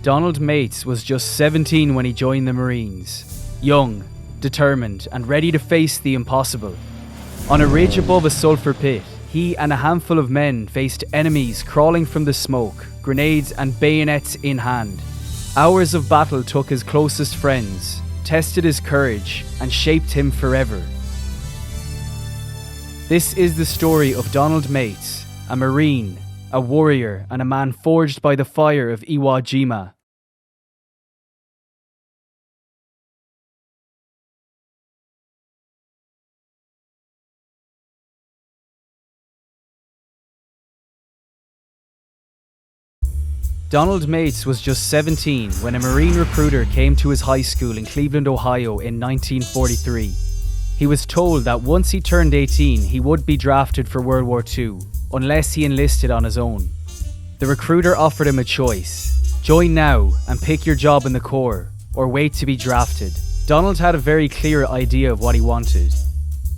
Donald Mates was just 17 when he joined the Marines. Young, determined, and ready to face the impossible. On a ridge above a sulphur pit, he and a handful of men faced enemies crawling from the smoke, grenades and bayonets in hand. Hours of battle took his closest friends, tested his courage, and shaped him forever. This is the story of Donald Mates, a Marine, a warrior, and a man forged by the fire of Iwo Jima. Donald Mates was just 17 when a Marine recruiter came to his high school in Cleveland, Ohio in 1943. He was told that once he turned 18, he would be drafted for World War II, unless he enlisted on his own. The recruiter offered him a choice: join now and pick your job in the Corps, or wait to be drafted. Donald had a very clear idea of what he wanted.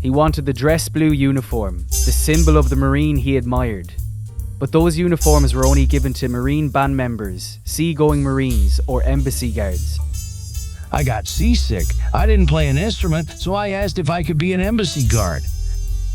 He wanted the dress blue uniform, the symbol of the Marine he admired. But those uniforms were only given to Marine band members, seagoing Marines, or embassy guards. I got seasick. I didn't play an instrument, so I asked if I could be an embassy guard.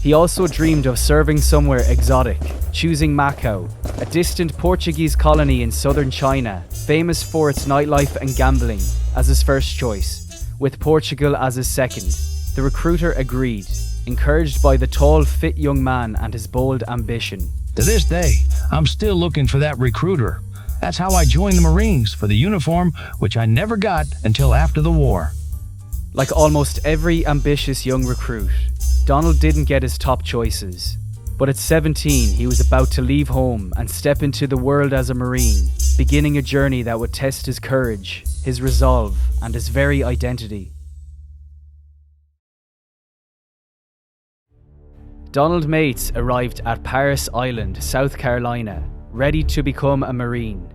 He also dreamed of serving somewhere exotic, choosing Macau, a distant Portuguese colony in southern China, famous for its nightlife and gambling, as his first choice, with Portugal as his second. The recruiter agreed, encouraged by the tall, fit young man and his bold ambition. To this day, I'm still looking for that recruiter. That's how I joined the Marines, for the uniform, which I never got until after the war. Like almost every ambitious young recruit, Donald didn't get his top choices. But at 17, he was about to leave home and step into the world as a Marine, beginning a journey that would test his courage, his resolve, and his very identity. Donald Mates arrived at Parris Island, South Carolina, ready to become a Marine.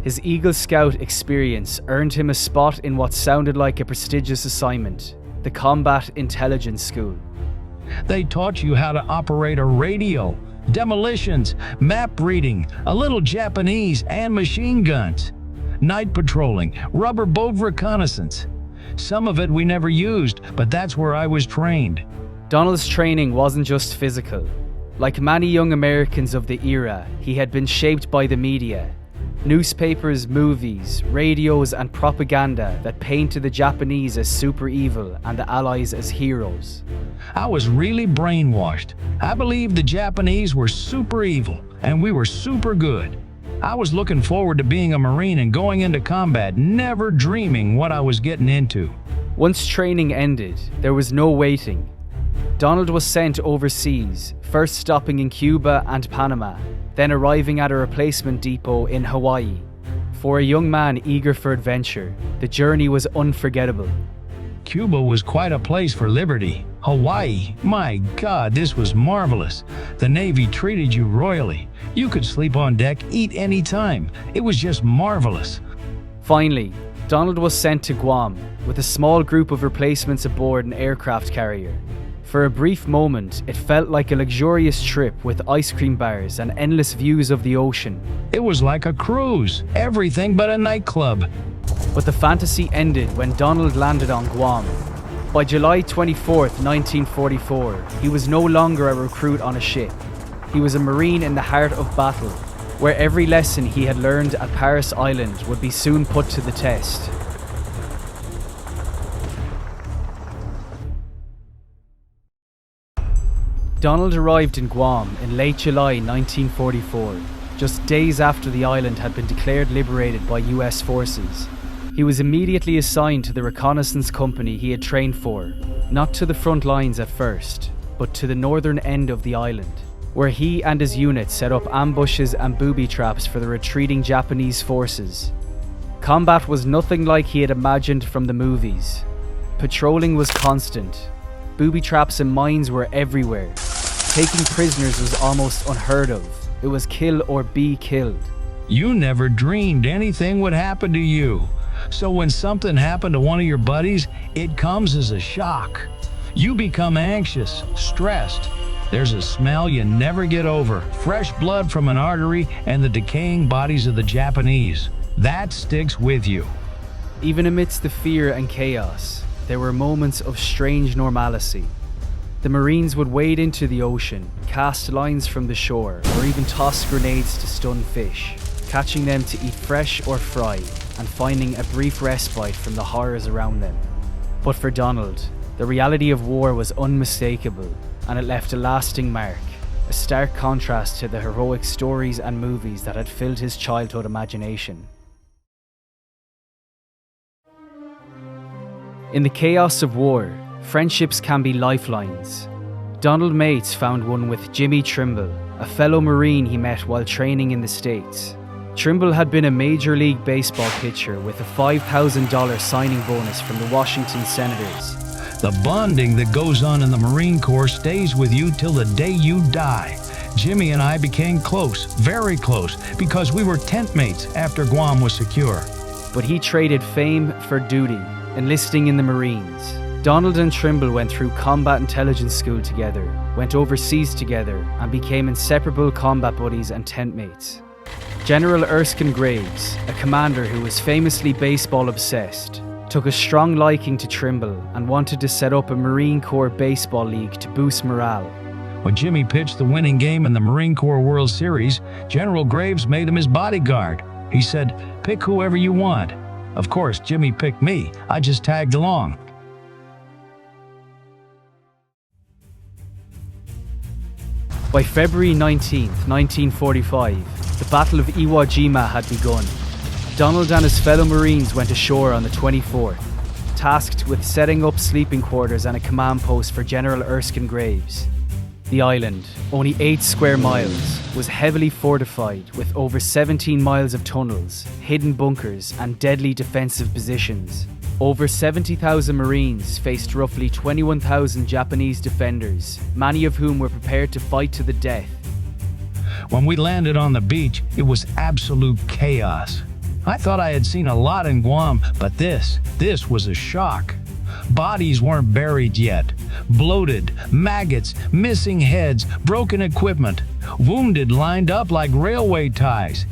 His Eagle Scout experience earned him a spot in what sounded like a prestigious assignment, the Combat Intelligence School. They taught you how to operate a radio, demolitions, map reading, a little Japanese, and machine guns, night patrolling, rubber boat reconnaissance. Some of it we never used, but that's where I was trained. Donald's training wasn't just physical. Like many young Americans of the era, he had been shaped by the media. Newspapers, movies, radios, and propaganda that painted the Japanese as super evil and the Allies as heroes. I was really brainwashed. I believed the Japanese were super evil, and we were super good. I was looking forward to being a Marine and going into combat, never dreaming what I was getting into. Once training ended, there was no waiting. Donald was sent overseas, first stopping in Cuba and Panama, then arriving at a replacement depot in Hawaii. For a young man eager for adventure, the journey was unforgettable. Cuba was quite a place for liberty. Hawaii, my God, this was marvelous. The Navy treated you royally. You could sleep on deck, eat any time. It was just marvelous. Finally, Donald was sent to Guam, with a small group of replacements aboard an aircraft carrier. For a brief moment, it felt like a luxurious trip with ice cream bars and endless views of the ocean. It was like a cruise, everything but a nightclub. But the fantasy ended when Donald landed on Guam. By July 24th, 1944, he was no longer a recruit on a ship. He was a Marine in the heart of battle, where every lesson he had learned at Parris Island would be soon put to the test. Donald arrived in Guam in late July 1944, just days after the island had been declared liberated by US forces. He was immediately assigned to the reconnaissance company he had trained for, not to the front lines at first, but to the northern end of the island, where he and his unit set up ambushes and booby traps for the retreating Japanese forces. Combat was nothing like he had imagined from the movies. Patrolling was constant. Booby traps and mines were everywhere. Taking prisoners was almost unheard of. It was kill or be killed. You never dreamed anything would happen to you. So when something happened to one of your buddies, it comes as a shock. You become anxious, stressed. There's a smell you never get over. Fresh blood from an artery and the decaying bodies of the Japanese. That sticks with you. Even amidst the fear and chaos, there were moments of strange normalcy. The Marines would wade into the ocean, cast lines from the shore, or even toss grenades to stun fish, catching them to eat fresh or fry, and finding a brief respite from the horrors around them. But for Donald, the reality of war was unmistakable, and it left a lasting mark, a stark contrast to the heroic stories and movies that had filled his childhood imagination. In the chaos of war, friendships can be lifelines. Donald Mates found one with Jimmy Trimble, a fellow Marine he met while training in the States. Trimble had been a Major League Baseball pitcher with a $5,000 signing bonus from the Washington Senators. The bonding that goes on in the Marine Corps stays with you till the day you die. Jimmy and I became close, very close, because we were tent mates after Guam was secure. But he traded fame for duty, enlisting in the Marines. Donald and Trimble went through combat intelligence school together, went overseas together, and became inseparable combat buddies and tent mates. General Erskine Graves, a commander who was famously baseball obsessed, took a strong liking to Trimble and wanted to set up a Marine Corps baseball league to boost morale. When Jimmy pitched the winning game in the Marine Corps World Series, General Graves made him his bodyguard. He said, "Pick whoever you want." Of course, Jimmy picked me. I just tagged along. By February 19, 1945, the Battle of Iwo Jima had begun. Donald and his fellow Marines went ashore on the 24th, tasked with setting up sleeping quarters and a command post for General Erskine Graves. The island, only 8 square miles, was heavily fortified with over 17 miles of tunnels, hidden bunkers, and deadly defensive positions. Over 70,000 Marines faced roughly 21,000 Japanese defenders, many of whom were prepared to fight to the death. When we landed on the beach, it was absolute chaos. I thought I had seen a lot in Guam, but this was a shock. Bodies weren't buried yet. Bloated, maggots, missing heads, broken equipment, wounded lined up like railway ties.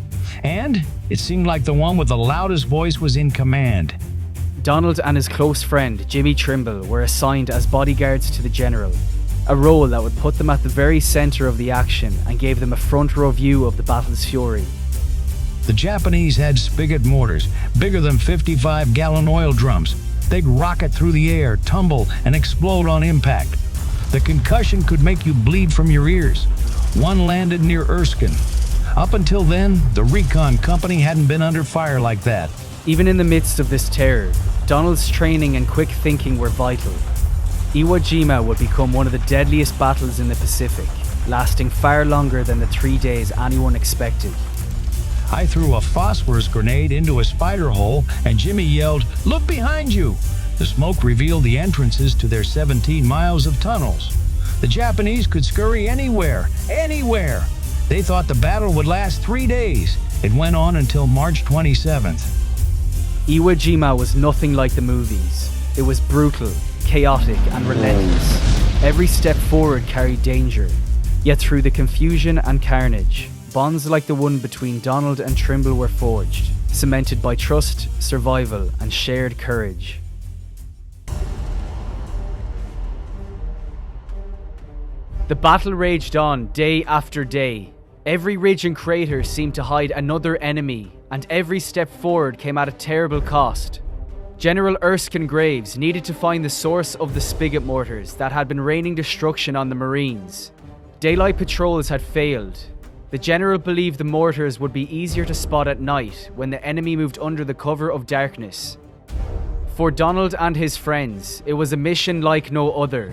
And it seemed like the one with the loudest voice was in command. Donald and his close friend, Jimmy Trimble, were assigned as bodyguards to the general, a role that would put them at the very centre of the action and gave them a front row view of the battle's fury. The Japanese had spigot mortars, bigger than 55-gallon oil drums. They'd rocket through the air, tumble, and explode on impact. The concussion could make you bleed from your ears. One landed near Erskine. Up until then, the recon company hadn't been under fire like that. Even in the midst of this terror, Donald's training and quick thinking were vital. Iwo Jima would become one of the deadliest battles in the Pacific, lasting far longer than the 3 days anyone expected. I threw a phosphorus grenade into a spider hole, and Jimmy yelled, "Look behind you!" The smoke revealed the entrances to their 17 miles of tunnels. The Japanese could scurry anywhere. They thought the battle would last 3 days. It went on until March 27th. Iwo Jima was nothing like the movies. It was brutal, chaotic, and relentless. Every step forward carried danger. Yet through the confusion and carnage, bonds like the one between Donald and Trimble were forged, cemented by trust, survival, and shared courage. The battle raged on day after day. Every ridge and crater seemed to hide another enemy, and every step forward came at a terrible cost. General Erskine Graves needed to find the source of the spigot mortars that had been raining destruction on the Marines. Daylight patrols had failed. The general believed the mortars would be easier to spot at night when the enemy moved under the cover of darkness. For Donald and his friends, it was a mission like no other.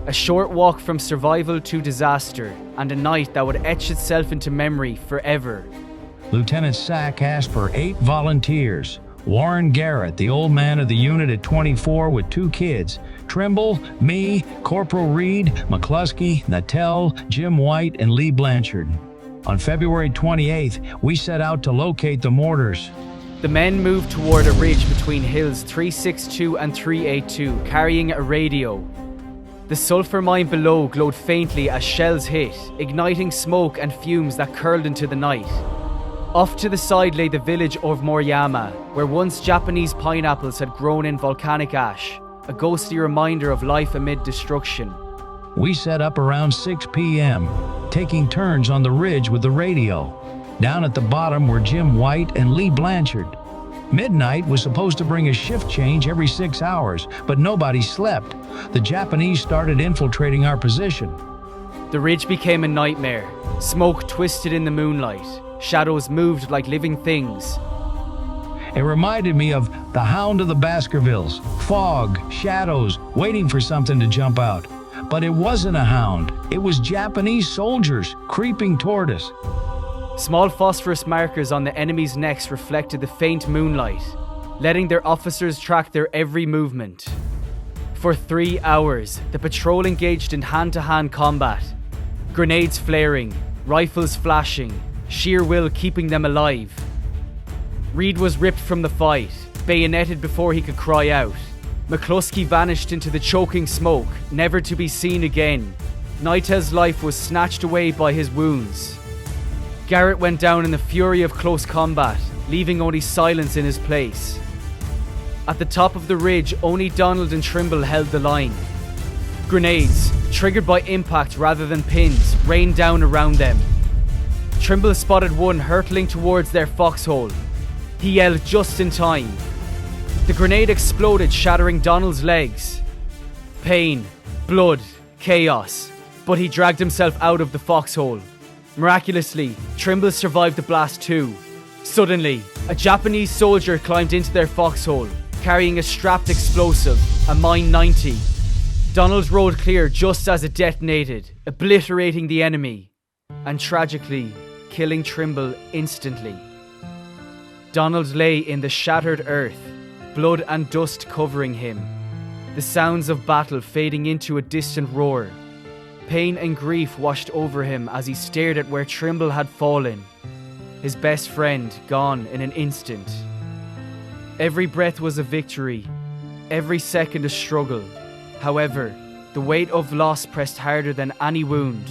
A short walk from survival to disaster, and a night that would etch itself into memory forever. Lieutenant Sack asked for 8 volunteers. Warren Garrett, the old man of the unit at 24 with 2 kids. Trimble, me, Corporal Reed, McCluskey, Nattell, Jim White, and Lee Blanchard. On February 28th, we set out to locate the mortars. The men moved toward a ridge between hills 362 and 382, carrying a radio. The sulphur mine below glowed faintly as shells hit, igniting smoke and fumes that curled into the night. Off to the side lay the village of Moriyama, where once Japanese pineapples had grown in volcanic ash, a ghostly reminder of life amid destruction. We set up around 6 p.m., taking turns on the ridge with the radio. Down at the bottom were Jim White and Lee Blanchard. Midnight was supposed to bring a shift change every 6 hours, but nobody slept. The Japanese started infiltrating our position. The ridge became a nightmare. Smoke twisted in the moonlight. Shadows moved like living things. It reminded me of the Hound of the Baskervilles. Fog, shadows, waiting for something to jump out. But it wasn't a hound. It was Japanese soldiers creeping toward us. Small phosphorus markers on the enemy's necks reflected the faint moonlight, letting their officers track their every movement. For 3 hours, the patrol engaged in hand-to-hand combat. Grenades flaring, rifles flashing, sheer will keeping them alive. Reed was ripped from the fight, bayoneted before he could cry out. McCluskey vanished into the choking smoke, never to be seen again. Neitel's life was snatched away by his wounds. Garrett went down in the fury of close combat, leaving only silence in his place. At the top of the ridge, only Donald and Trimble held the line. Grenades, triggered by impact rather than pins, rained down around them. Trimble spotted one hurtling towards their foxhole. He yelled just in time. The grenade exploded, shattering Donald's legs. Pain, blood, chaos. But he dragged himself out of the foxhole. Miraculously, Trimble survived the blast too. Suddenly, a Japanese soldier climbed into their foxhole, carrying a strapped explosive, a Mine 90. Donald rode clear just as it detonated, obliterating the enemy, and tragically, killing Trimble instantly. Donald lay in the shattered earth, blood and dust covering him, the sounds of battle fading into a distant roar. Pain and grief washed over him as he stared at where Trimble had fallen, his best friend gone in an instant. Every breath was a victory, every second a struggle. However, the weight of loss pressed harder than any wound.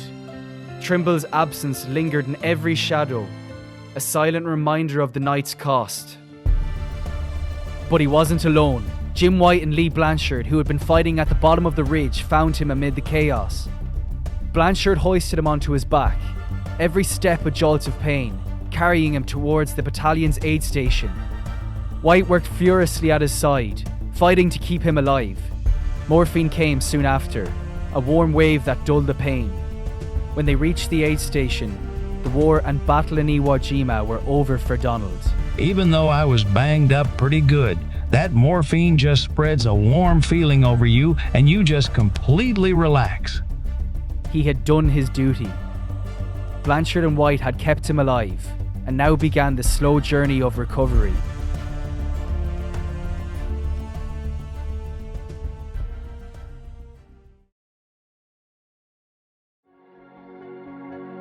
Trimble's absence lingered in every shadow, a silent reminder of the night's cost. But he wasn't alone. Jim White and Lee Blanchard, who had been fighting at the bottom of the ridge, found him amid the chaos. Blanchard hoisted him onto his back, every step a jolt of pain, carrying him towards the battalion's aid station. White worked furiously at his side, fighting to keep him alive. Morphine came soon after, a warm wave that dulled the pain. When they reached the aid station, the war and battle in Iwo Jima were over for Donald. Even though I was banged up pretty good, that morphine just spreads a warm feeling over you and you just completely relax. He had done his duty. Blanchard and White had kept him alive, and now began the slow journey of recovery.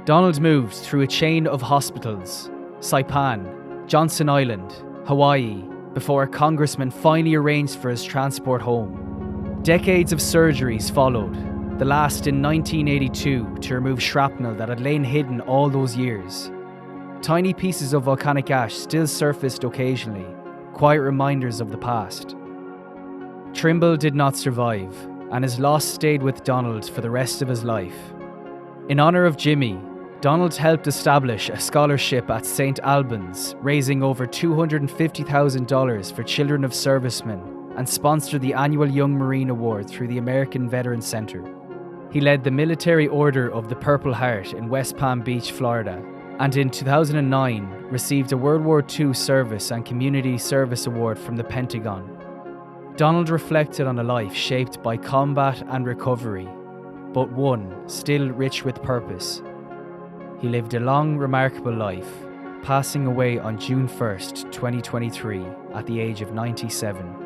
Donald moved through a chain of hospitals, Saipan, Johnson Island, Hawaii, before a congressman finally arranged for his transport home. Decades of surgeries followed, the last in 1982 to remove shrapnel that had lain hidden all those years. Tiny pieces of volcanic ash still surfaced occasionally, quiet reminders of the past. Trimble did not survive, and his loss stayed with Donald for the rest of his life. In honour of Jimmy, Donald helped establish a scholarship at St. Albans, raising over $250,000 for children of servicemen, and sponsored the annual Young Marine Award through the American Veterans Center. He led the Military Order of the Purple Heart in West Palm Beach, Florida, and in 2009 received a World War II Service and Community Service Award from the Pentagon. Donald reflected on a life shaped by combat and recovery, but one still rich with purpose. He lived a long, remarkable life, passing away on June 1st, 2023, at the age of 97.